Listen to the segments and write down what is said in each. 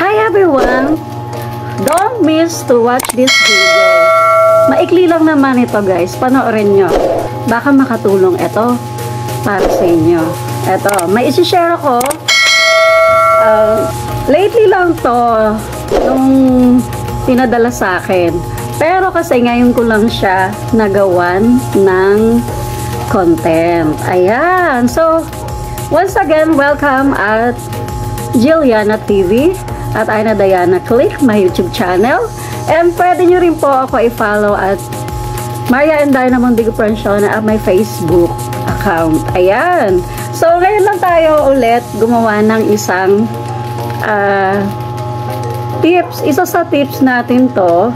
Hi everyone! Don't miss to watch this video. Maikli lang naman ito guys. Panoorin nyo. Baka makatulong ito para sa inyo. Ito, may isi-share ako. Lately lang to nung pinadala sa akin. Pero kasi ngayon ko lang siya nagawan ng content. Ayan. So, once again, welcome at Jilliana TV at Aina Diana Click, my YouTube channel. And pwede nyo rin po ako i-follow at Maria and Diana Mondigo Franciona at my Facebook account. Ayan. So, ngayon lang tayo ulit gumawa ng isang tips. Isa sa tips natin to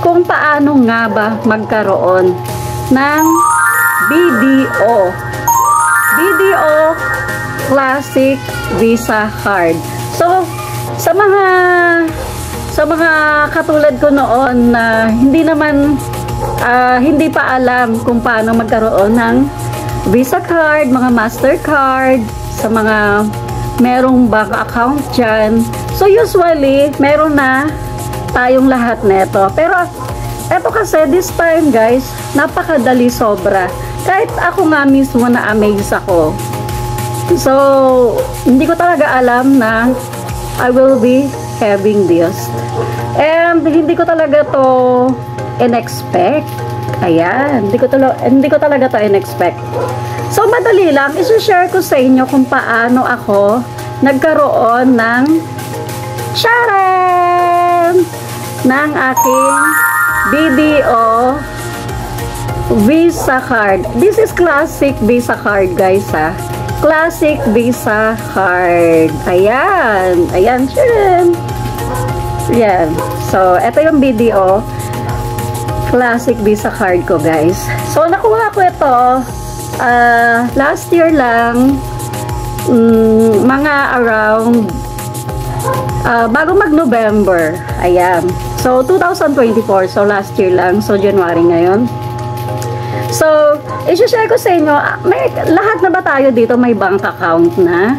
kung paano nga ba magkaroon ng BDO. BDO Classic Visa Card. So, sa mga katulad ko noon na hindi pa alam kung paano magkaroon ng Visa card, mga Mastercard, sa mga merong bank account dyan. So, usually, meron na tayong lahat neto. Pero, eto kasi, this time, guys, napakadali sobra. Kahit ako nga mismo na-amaze ako. So, hindi ko talaga alam na I will be having this. And hindi ko talaga to in-expect. Ayan, hindi ko talaga to in-expect. So, madali lang. I-share ko sa inyo kung paano ako nagkaroon ng charan! Ng aking BDO Visa card. This is classic Visa card, guys, ha. Classic Visa card. Ayan. Ayan, charan! Ayan. So, ito yung BDO Classic Visa card ko, guys. So, nakuha ko ito last year lang, mga around bago mag-November. Ayan. So, 2024. So, last year lang. So, January ngayon. So, i-share ko sa inyo, lahat na ba tayo dito may bank account na?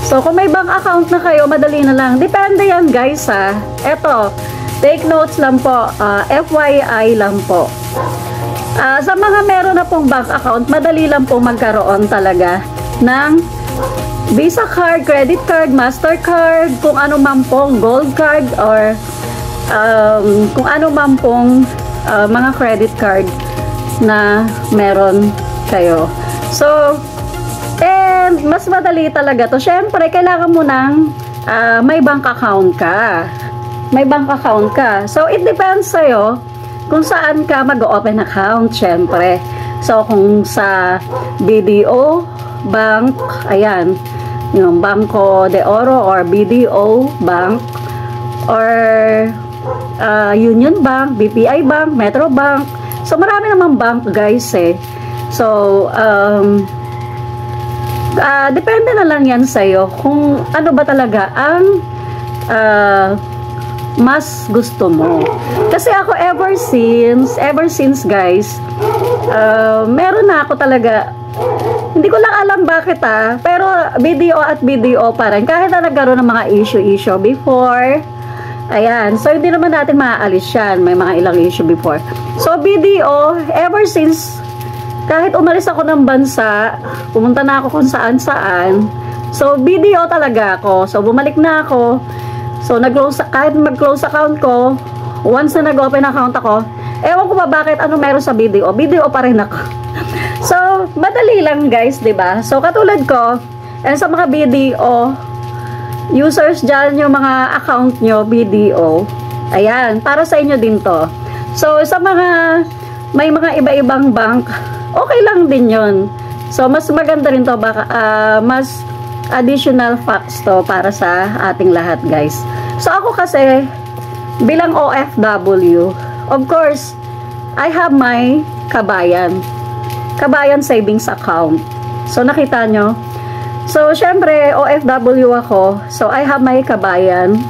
So, kung may bank account na kayo, madali na lang. Depende yan, guys, ha. Eto, take notes lang po. FYI lang po. Sa mga meron na pong bank account, madali lang pong magkaroon talaga ng Visa card, credit card, Mastercard, kung ano man pong gold card, or kung ano man pong mga credit card na meron kayo. So, and mas madali talaga to. Syempre, kailangan mo ng may bank account ka. May bank account ka. So, it depends sa'yo kung saan ka mag-open account, syempre. So, kung sa BDO Bank, ayan, yung Banco de Oro or BDO Bank, or Union Bank, BPI Bank, Metro Bank. So, marami namang bank, guys, eh. So, depende na lang yan sa'yo kung ano ba talaga ang mas gusto mo. Kasi ako, ever since, guys, meron na ako talaga, hindi ko lang alam bakit, pero BDO at BDO pa rin. Kahit na nagkaroon ng mga issue before, ayan. So, hindi naman natin maaalis yan. May mga ilang issue before. So, BDO, ever since, kahit umalis ako ng bansa, pumunta na ako kung saan-saan. So, BDO talaga ako. So, bumalik na ako. So, kahit mag-close account ko, once na nag-open account ako, ewan ko ba bakit ano meron sa BDO. BDO pa rin ako. So, madali lang, guys, diba? So, katulad ko, and sa mga BDO users dyan, yung mga account nyo, BDO, ayan, para sa inyo din to. So, sa may mga iba-ibang bank, okay lang din yun. So, mas maganda rin to, baka, mas additional facts to para sa ating lahat, guys. So, ako kasi, bilang OFW, of course, I have my Kabayan savings account. So, nakita nyo? So, syempre, OFW ako. So, I have my Kabayan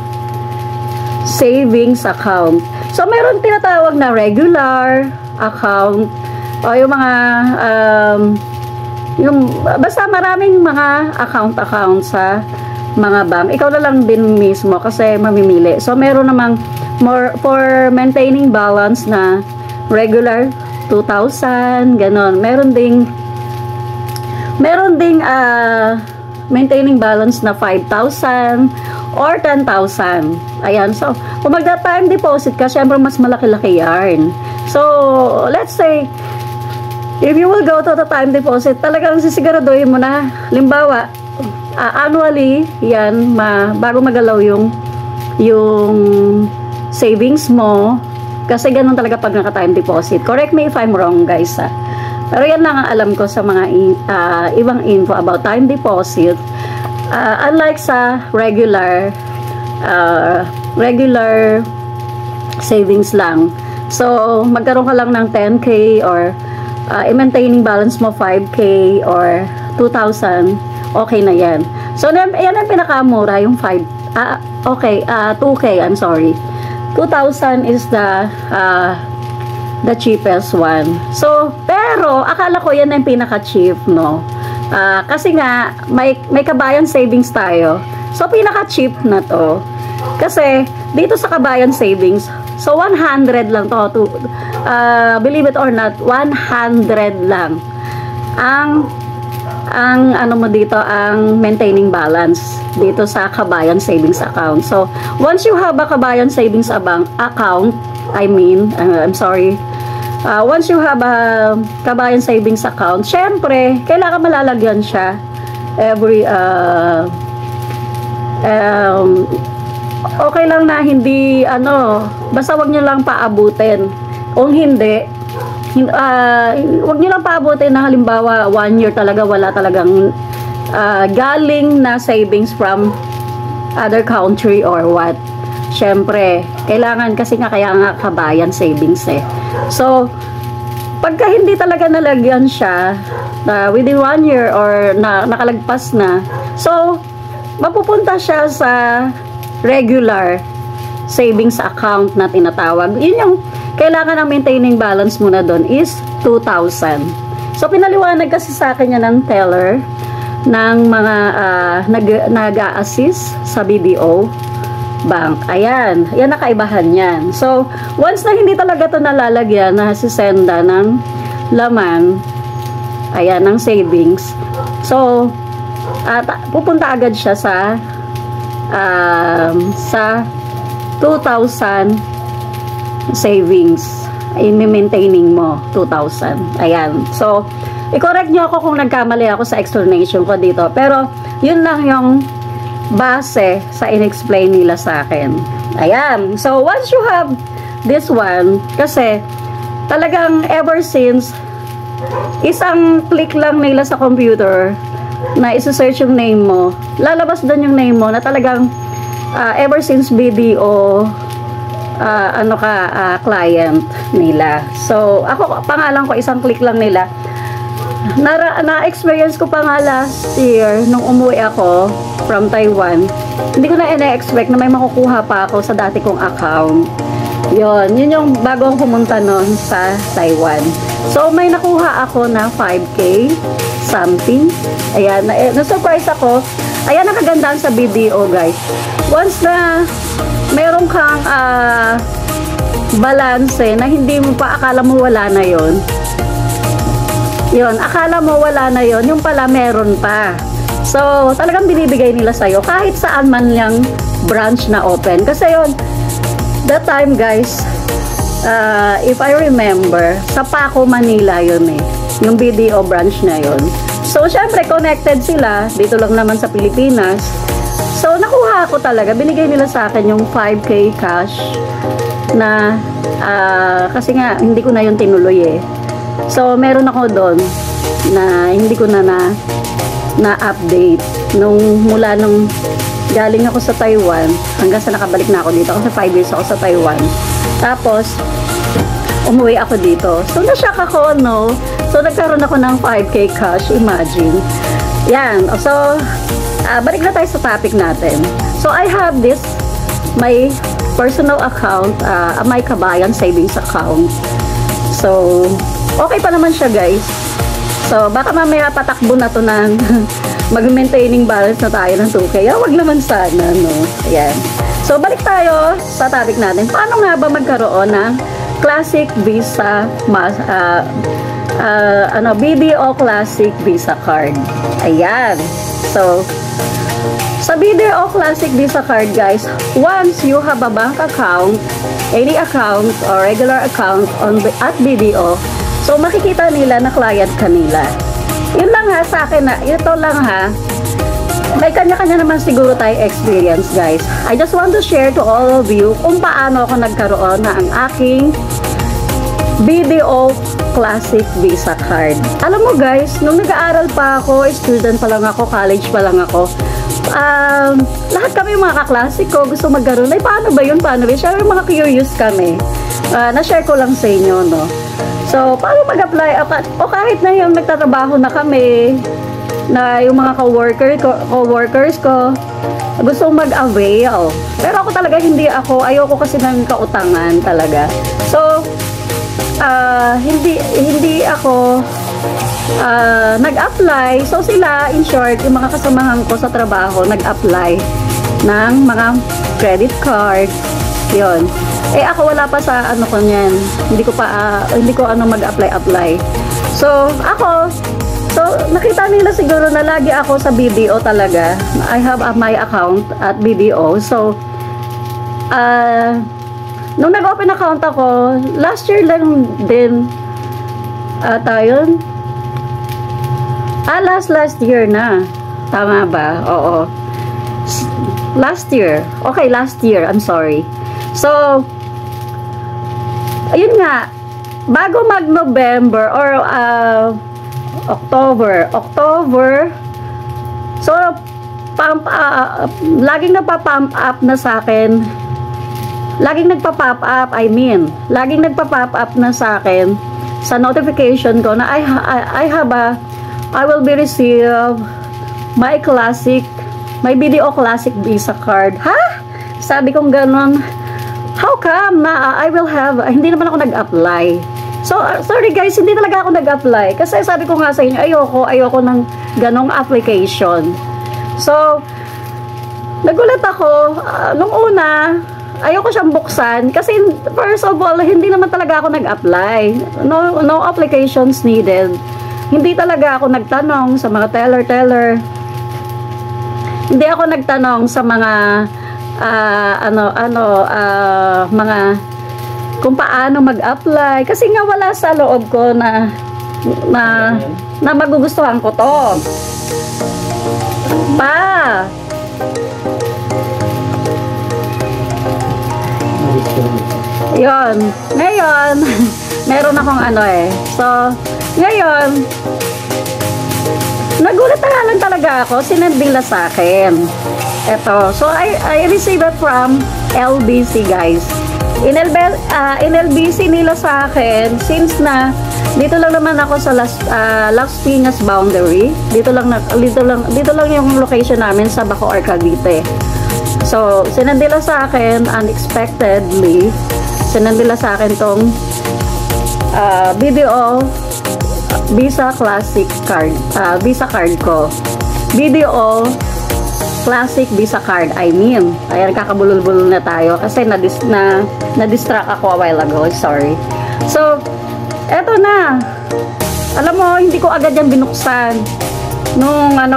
savings account. So, meron tinatawag na regular account o yung mga basta maraming mga account sa mga bank. Ikaw na lang din mismo kasi mamimili. So, meron namang more for maintaining balance na regular 2,000, ganon. Meron ding maintaining balance na 5,000 or 10,000. Ayan. So, kung magda-time deposit ka, syempre mas malaki-laki yan. So, let's say, if you will go to the time deposit, talagang sisiguraduhin mo na, limbawa, annually, yan, bago magalaw yung savings mo, kasi ganun talaga pag naka-time deposit. Correct me if I'm wrong, guys, ha? Pero yan lang ang alam ko sa mga ibang info about time deposit. Unlike sa regular savings lang. So, magkaroon ka lang ng 10K or i-maintaining balance mo 5K or 2,000, okay na yan. So, yan ang pinakamura, yung 2K, I'm sorry. 2,000 is the cheapest one. So, pero, akala ko yan ang pinaka-cheap, no? Kasi nga, may kabayan savings tayo. So, pinaka-cheap na to. Kasi, dito sa kabayan savings, so 100 lang to. Believe it or not, 100 lang. Ang ano mo dito, ang maintaining balance dito sa kabayan savings account. So, once you have a kabayan savings account, once you have a kabayan savings account, syempre, kailangan malalagyan siya every okay lang na hindi basta wag niyo lang paabutin. Kung hindi, wag niyo lang paabutin na halimbawa 1 year talaga wala talagang galing na savings from other country or what. Syempre, kailangan kasi kaya nga kabayan savings eh. So, pagka hindi talaga nalagyan siya within 1 year or nakalagpas na, so, mapupunta siya sa regular savings account na tinatawag. Yun yung kailangan ng maintaining balance muna doon is 2,000. So, pinaliwanag kasi sa akin yan ng teller ng mga nag-a-assist sa BDO bank. Ayan. Yan ang kaibahan yan. So, once na hindi talaga ito nalalagyan na sisenda ng laman, ayan, ng savings. So, pupunta agad siya sa 2,000 savings. I-maintaining mo 2,000. Ayan. So, i-correct nyo ako kung nagkamali ako sa explanation ko dito. Pero, yun lang yung base sa in-explain nila sa akin. Ayan. So, once you have this one, kasi talagang ever since isang click lang nila sa computer na isa-search yung name mo, lalabas doon yung name mo na talagang ever since BDO client nila. So, ako, pangalan ko, isang click lang nila. Na-experience ko pa nga last year nung umuwi ako from Taiwan. Hindi ko na ina-expect na may makukuha pa ako sa dati kong account. Yun yung bago akong pumunta nun sa Taiwan. So, may nakuha ako na 5K something. Ayan, na-surprise ako. Ayan ang kagandahan sa BDO, guys. Once na meron kang balance na hindi mo pa akala mo wala na yon. Yun, akala mo wala na yon, yung pala meron pa. So, talagang binibigay nila sa'yo kahit saan man yung branch na open. Kasi yun, that time, guys, if I remember, sa Paco, Manila yun eh. Yung BDO branch na yun. So, syempre, connected sila. Dito lang naman sa Pilipinas. So, nakuha ko talaga. Binigay nila sa akin yung 5K cash na, kasi nga, hindi ko na yun tinuloy eh. So, meron ako doon na hindi ko na-update. Mula nung galing ako sa Taiwan, hanggang sa nakabalik na ako dito. Kasi 5 years ako sa Taiwan. Tapos, umuwi ako dito. So, na-shock ako, no? So, nagkaroon ako ng 5K cash. Imagine. Yan. So, balik na tayo sa topic natin. So, I have this, my personal account, my kabayan savings account. So, okay pa naman siya, guys. So, baka mamaya patakbo na to ng mag-maintaining balance na tayo ng 2K. Wag naman sana, no? Ayan. So, balik tayo sa topic natin. Paano nga ba magkaroon ng Classic Visa BDO Classic Visa Card? Ayan. So, sa BDO Classic Visa Card, guys, once you have a bank account, any account or regular account at BDO, so makikita nila na client kanila. Yun lang ha, sa akin na, ito lang ha, may kanya-kanya naman siguro tayo experience, guys. I just want to share to all of you kung paano ako nagkaroon na ang aking BDO Classic Visa Card. Alam mo guys, nung nag-aaral pa ako, student pa lang ako, college pa lang ako, lahat kami mga kaklase ko gusto magkaroon. Ay, paano ba yun? Paano ba yun? Siyempre mga curious kami. Na-share ko lang sa inyo, no? So, paano mag-apply? O kahit na yung nagtatrabaho na kami, na yung mga co-workers ko, gusto mag-avail. Pero ako talaga ayoko kasi ng kautangan talaga. So, hindi ako nag-apply. So sila, in short, yung mga kasamahan ko sa trabaho, nag-apply ng mga credit card. Yun. Eh ako wala pa sa ano ko niyan. Hindi ko mag-apply. So nakita nila siguro na lagi ako sa BDO talaga. I have my account at BDO. So nung nag-open account ako, last year lang din last year na. Tama ba? Oo. Last year. Okay, last year. I'm sorry. So, ayun nga, bago mag-November or October, so, laging nagpa-pump up na sa akin. Laging nagpa-pop up na sa akin sa notification ko na I will be receive my BDO Classic Visa Card. Ha? Sabi kong ganon. How come na I will have, hindi naman ako nag-apply. So, sorry guys, hindi talaga ako nag-apply. Kasi sabi ko nga sa inyo, ayoko ng ganong application. So, nagulat ako, nung una, ayoko siyang buksan. Kasi, first of all, hindi naman talaga ako nag-apply. No applications needed. Hindi talaga ako nagtanong sa mga teller. Hindi ako nagtanong sa mga mga kung paano mag-apply kasi nga wala sa loob ko na magugustuhan ko to. Yon. Ngayon, meron akong So, ngayon, nagulat na lang talaga ako, sinend nila sa akin. Eto. So, I received it from LBC, guys. In LBC nila sa akin, since na, dito lang naman ako sa Las Piñas boundary. Dito lang yung location namin sa Bacoor, Cavite. So, sinend nila sa akin, unexpectedly, sinend nila sa akin tong BDO Visa Classic Card, Visa Card ko. BDO Classic Visa Card, Ayan, kakabulol-bulol na tayo kasi na-distract ako a while ago, sorry. So, eto na. Alam mo, hindi ko agad yan binuksan.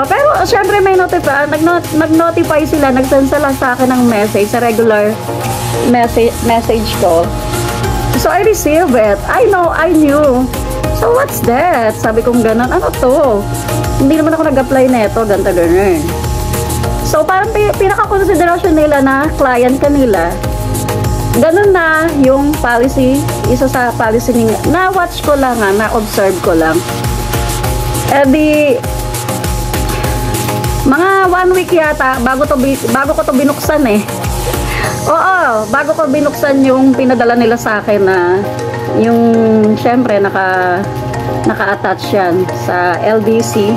Pero syempre may nag-notify sila, nag-send sila sa akin ng message, sa regular message ko. So, I received it. I knew. So, what's that? Sabi kong ganon, ano to? Hindi naman ako nag-apply na ito, ganun. So, parang pinaka-consideration nila na client kanila. Ganun na yung policy, isa sa policy nila. Na-watch ko lang, na-observe ko lang. Mga 1 week yata, bago ko to binuksan Oo, bago ko binuksan yung pinadala nila sa akin na yung syempre naka-attach yan sa LBC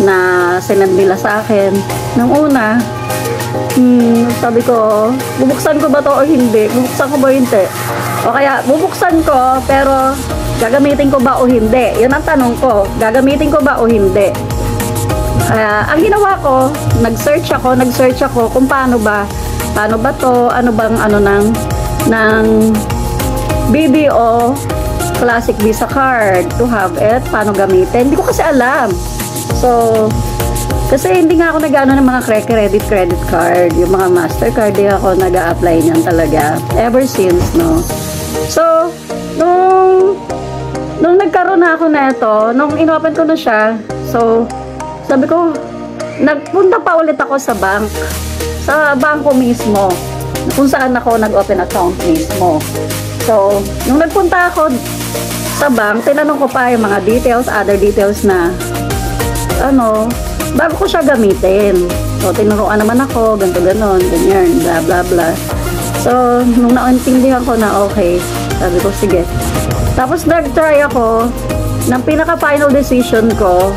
na sinend nila sa akin. Nung una, sabi ko, bubuksan ko ba to o hindi? Bubuksan ko ba o hindi? O kaya, bubuksan ko, pero gagamitin ko ba o hindi? Yun ang tanong ko, gagamitin ko ba o hindi? Ang ginawa ko, nag-search ako kung paano ba to, ano bang ano ng BDO Classic Visa card to have it, paano gamitin. Hindi ko kasi alam. So, kasi hindi nga ako nag-ano ng mga credit card, yung mga Mastercard, di ako nag-a-apply niyan talaga ever since, no. So, nung nagkaroon na ako na ito, nung inopen ko na siya, so sabi ko, nagpunta pa ulit ako sa bangko mismo, kung saan ako nag-open account mismo. So, nung nagpunta ako sa bank, tinanong ko pa yung mga details, other details na bago ko siya gamitin. So, tinuruan naman ako, ganito ganon, ganyan, bla bla bla. So, nung naintindihan ko na okay, sabi ko, sige. Tapos nag-try ako ng pinaka-final decision ko.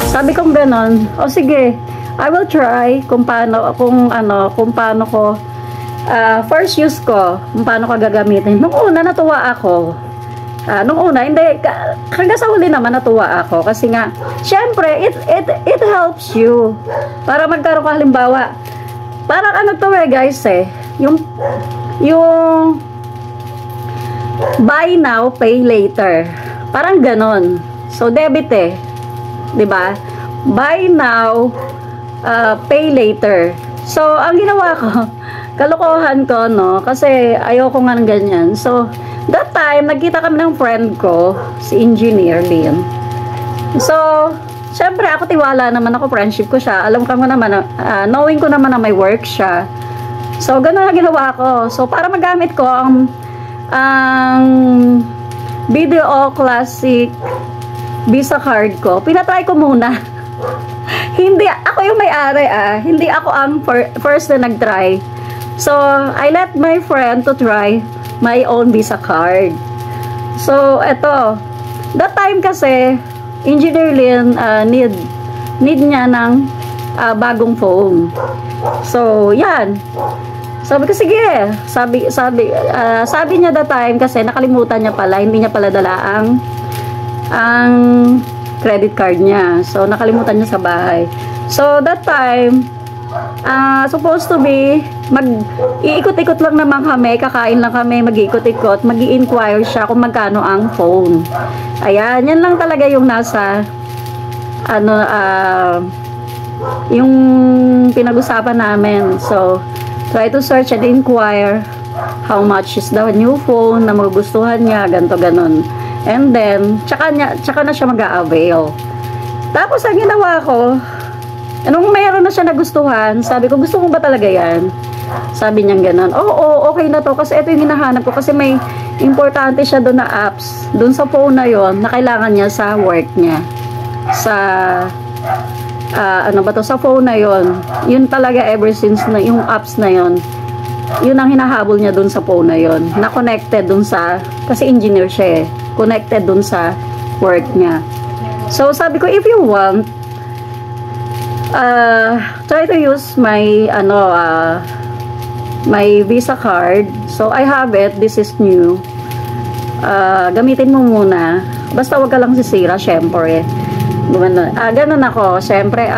Sabi kong ganon, sige, I will try kung paano ko first use ko, kung paano ko gagamitin. Nung una natuwa ako. Hindi, hanggang sa huli naman natuwa ako kasi nga, syempre, it helps you para magkaroon ka, halimbawa, parang guys yung buy now, pay later, parang ganon. So debit 'di ba? Buy now, pay later. So ang ginawa ko, kalokohan ko, no, kasi ayoko nga ng ganyan. So that time, nagkita kami ng friend ko, si Engineer Lynn. So, syempre, ako tiwala naman ako, friendship ko siya. Alam ko naman, knowing ko naman na may work siya. So, gano'n na ginawa ko. So, para magamit ko ang BDO Classic Visa card ko, pinatry ko muna. Hindi, ako yung may-ari, Hindi ako ang first na nag-try. So, I let my friend to try my own Visa card. So, eto. That time kasi, Engineer Lynn need niya ng bagong phone. So, yan. Sabi ko, sige. Sabi niya that time kasi nakalimutan niya pala, hindi niya pala dala ang credit card niya. So, nakalimutan niya sa bahay. So, that time, supposed to be iikot-ikot lang naman kami, kakain lang kami, mag-iikot-ikot, mag-i-inquire siya kung magkano ang phone. Ayan, yan lang talaga yung nasa yung pinag-usapan namin. So, try to search and inquire how much is the new phone na magugustuhan niya, ganto ganon. And then, tsaka na siya mag-a-avail. Tapos, ang ginawa ko, nung mayroon na siya nagustuhan, sabi ko, gusto mo ba talaga yan? Sabi niya gano'n, oo, okay na to, kasi ito yung hinahanap ko, kasi may importante siya doon na apps, doon sa phone na yon na kailangan niya sa work niya. Sa, sa phone na yon, yun talaga ever since na yung apps na yon, yun ang hinahabol niya doon sa phone na yon, na connected doon sa, kasi engineer siya connected doon sa work niya. So, sabi ko, if you want, try to use my my Visa card. So I have it, this is new. Gamitin mo muna, basta wag ka lang sisira, syempre. Ganun ako, syempre,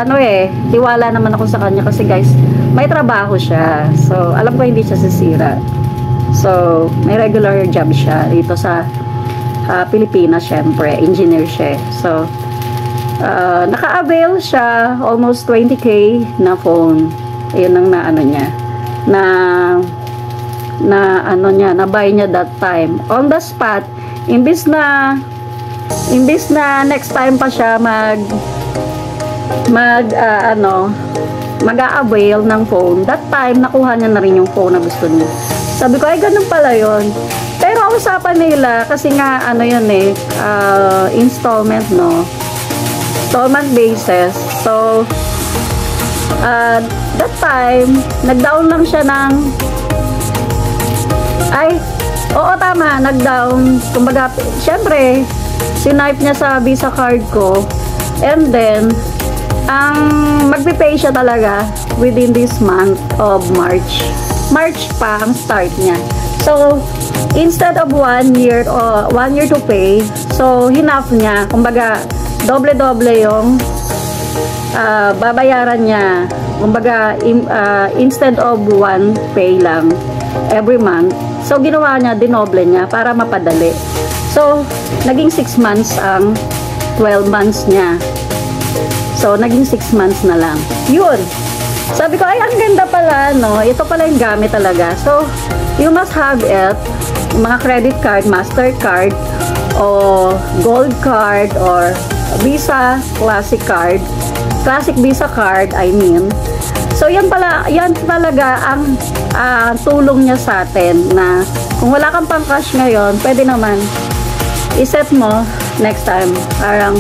tiwala naman ako sa kanya kasi guys, may trabaho siya. So alam ko hindi siya sisira. So may regular job siya dito sa Pilipinas, syempre, engineer siya. So naka-avail siya almost 20k na phone. Ayun ang na buy niya that time on the spot. Imbis na next time pa siya mag-a-avail ng phone, that time nakuha niya na rin yung phone na gusto niya. Sabi ko, ay ganun pala yun. Pero ang usapan nila kasi nga installment, no, installment basis. So that time nag-down lang siya ng nag-down, kumbaga, syempre sinipe niya sa Visa card ko, and then magpipay siya talaga within this month of March pa ang start niya. So instead of 1 year to pay, so hinhalf niya, kumbaga doble-doble yung babayaran niya. Kumbaga, instead of one pay lang every month, so ginawa niya, dinoble niya para mapadali. So, naging 6 months ang 12 months niya. So, naging 6 months na lang. Yun. Sabi ko, ay, ang ganda pala, no? Ito pala yung gamit talaga. So, you must have it. Mga credit card, Mastercard, o Gold card, or Visa Classic card. Classic Visa card, I mean. So, yan talaga ang tulong niya sa atin na kung wala kang pang cash ngayon, pwede naman iset mo next time. Parang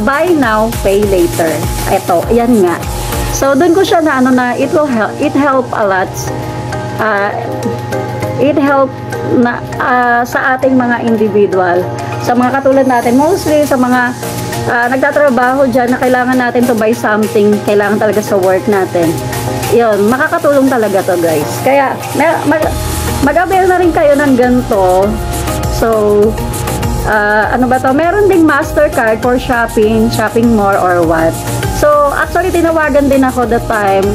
buy now, pay later. Ito, yan nga. So, dun ko siya na it help a lot. It help na sa ating mga individual. Sa mga katulad natin, mostly sa mga nagtatrabaho dyan na kailangan natin to buy something, kailangan talaga sa work natin. Yun, makakatulong talaga to, guys. Kaya, mag-avail na rin kayo ng ganito. So, ano ba to? Meron ding Mastercard for shopping more or what. So, actually, tinawagan din ako that time.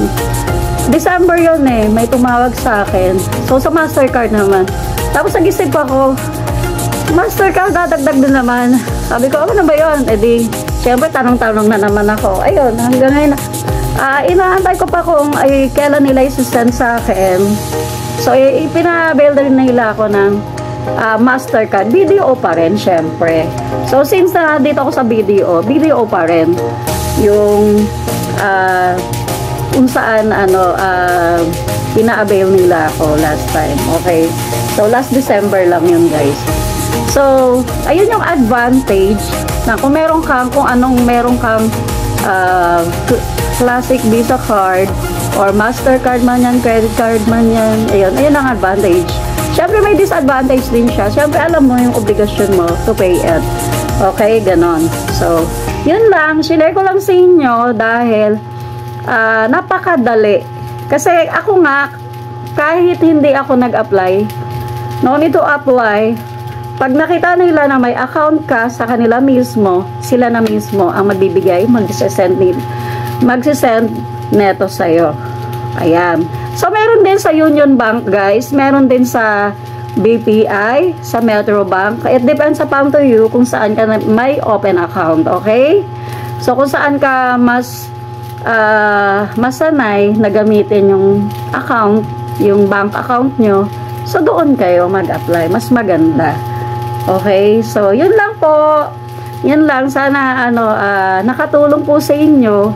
December yun eh. May tumawag sa akin. So, sa Mastercard naman. Tapos, nag-isip ako, Mastercard, dadagdag din naman. Sabi ko, ano ba yun? E di, syempre, tanong-tanong na naman ako. Ayun, hanggang ngayon, inaantay ko pa kung kailan nila isi-send sa akin. So, ipinabail din nila ako ng Mastercard. BDO pa rin, syempre. So, since na dito ako sa BDO pa rin. Yung, kung saan, pina-avail nila ako last time. Okay? So, last December lang yun, guys. So, ayun yung advantage na kung meron kang, Classic Visa card or Mastercard man yan, credit card man yan, ayun ang advantage. Siyempre, may disadvantage din siya. Siyempre, alam mo yung obligasyon mo to pay it. Okay? Ganon. So, yun lang. Share ko lang sa inyo dahil napakadali. Kasi ako nga, kahit hindi ako nag-apply, no need to apply, pag nakita nila na may account ka sa kanila mismo, sila na mismo ang magbibigay, magsisend neto sa'yo. Ayan. So, meron din sa Union Bank, guys. Meron din sa BPI, sa Metro Bank. It depends upon to you kung saan ka may open account. Okay? So, kung saan ka mas sanay na gamitin yung account, yung bank account nyo, so doon kayo mag-apply. Mas maganda. Okay? So, yun lang po. Yun lang. Sana, nakatulong po sa inyo.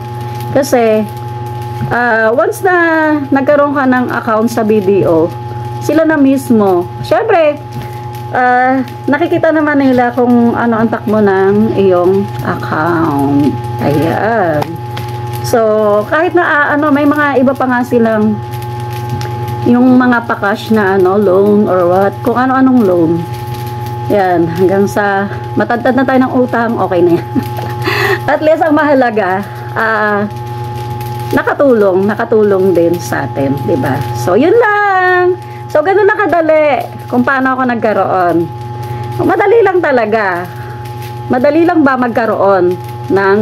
Kasi, once na nagkaroon ka ng account sa BDO, sila na mismo. Syempre, nakikita naman nila kung ano ang takbo ng iyong account. Ayan. So, kahit na may mga iba pa nga silang yung mga pa-cash na loan or what, kung ano-anong loan. Yan, hanggang sa matagtad na tayo ng utang, okay na yan. At least ang mahalaga, nakatulong din sa atin, 'di ba? So, yun lang. So, ganun na kadali kung paano ako nagkaroon. Madali lang talaga. Madali lang ba magkaroon ng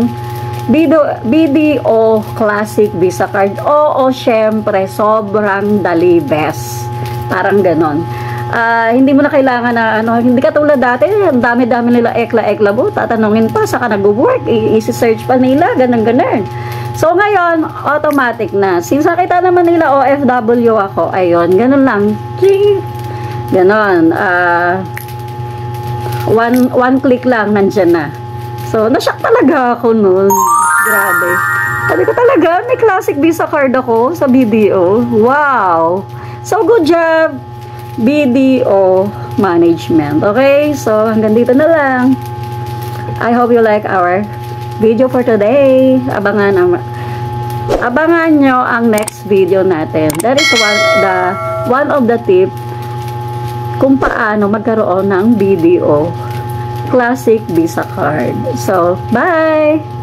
BDO Classic Visa Card? Oo, syempre, sobrang dali, best. Parang ganon. Hindi mo na kailangan na, hindi ka tulad dati, ang dami-dami nila ekla-ekla mo, tatanungin pa, saka nag-work, i-search pa nila, ganun-ganun. So, ngayon, automatic na. Since nakita naman nila OFW ako, ayun, ganun lang. Ganon. One click lang, nandyan na. So, nashock talaga ako nun. Grabe. Sabi ko talaga, may Classic Visa card ako sa BDO. Wow! So, good job, BDO Management. Okay? So, hanggang dito na lang. I hope you like our video for today. Abangan nyo ang next video natin. That is one of the tip kung paano magkaroon ng BDO Classic Visa card. So, bye!